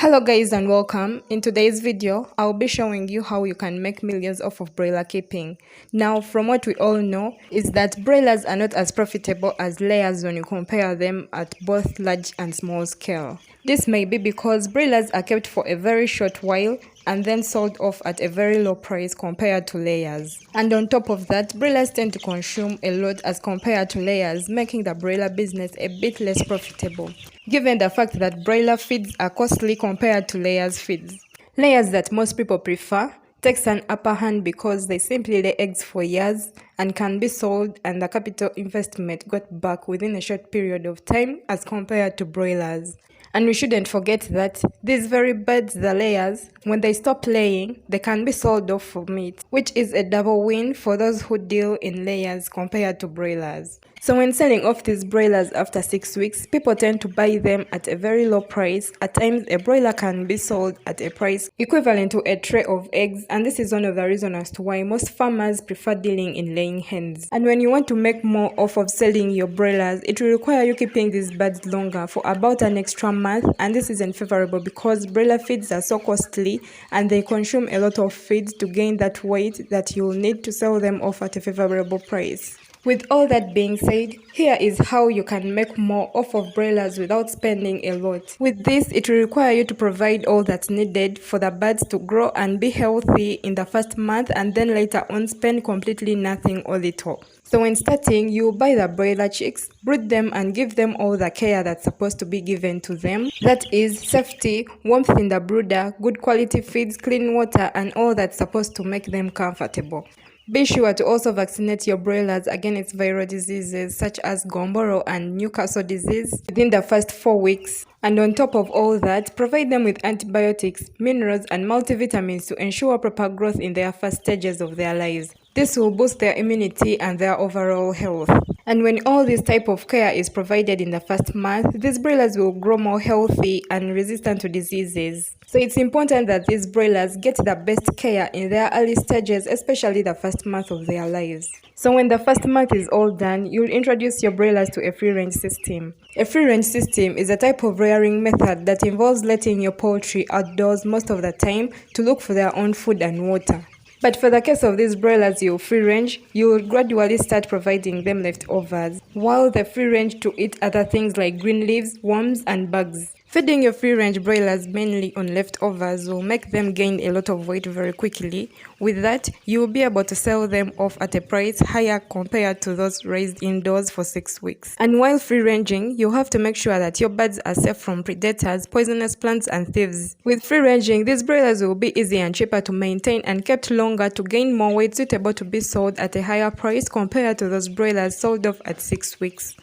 Hello guys and welcome. In today's video, I'll be showing you how you can make millions off of broiler keeping. Now, from what we all know is that broilers are not as profitable as layers when you compare them at both large and small scale. This may be because broilers are kept for a very short while and then sold off at a very low price compared to layers. And on top of that, broilers tend to consume a lot as compared to layers, making the broiler business a bit less profitable, given the fact that broiler feeds are costly compared to layers feeds. Layers that most people prefer takes an upper hand because they simply lay eggs for years and can be sold, and the capital investment got back within a short period of time as compared to broilers. And we shouldn't forget that these very birds, the layers, when they stop laying, they can be sold off for meat, which is a double win for those who deal in layers compared to broilers. So when selling off these broilers after 6 weeks, people tend to buy them at a very low price. At times, a broiler can be sold at a price equivalent to a tray of eggs, and this is one of the reasons as to why most farmers prefer dealing in laying hens. And when you want to make more off of selling your broilers, it will require you keeping these birds longer for about an extra month, and this isn't favorable because broiler feeds are so costly and they consume a lot of feed to gain that weight that you'll need to sell them off at a favorable price. With all that being said, here is how you can make more off of broilers without spending a lot. With this, it will require you to provide all that's needed for the birds to grow and be healthy in the first month, and then later on spend completely nothing or little. So when starting, you buy the broiler chicks, brood them and give them all the care that's supposed to be given to them. That is safety, warmth in the brooder, good quality feeds, clean water, and all that's supposed to make them comfortable. Be sure to also vaccinate your broilers against viral diseases such as Gomboro and Newcastle disease within the first 4 weeks. And on top of all that, provide them with antibiotics, minerals, and multivitamins to ensure proper growth in their first stages of their lives. This will boost their immunity and their overall health. And when all this type of care is provided in the first month, these broilers will grow more healthy and resistant to diseases. So it's important that these broilers get the best care in their early stages, especially the first month of their lives. So when the first month is all done, you'll introduce your broilers to a free-range system. A free-range system is a type of rearing method that involves letting your poultry outdoors most of the time to look for their own food and water. But for the case of these broilers you free range, you will gradually start providing them leftovers, while they free range to eat other things like green leaves, worms, and bugs. Feeding your free-range broilers mainly on leftovers will make them gain a lot of weight very quickly. With that, you will be able to sell them off at a price higher compared to those raised indoors for 6 weeks. And while free-ranging, you have to make sure that your birds are safe from predators, poisonous plants, and thieves. With free-ranging, these broilers will be easier and cheaper to maintain and kept longer to gain more weight suitable to be sold at a higher price compared to those broilers sold off at 6 weeks.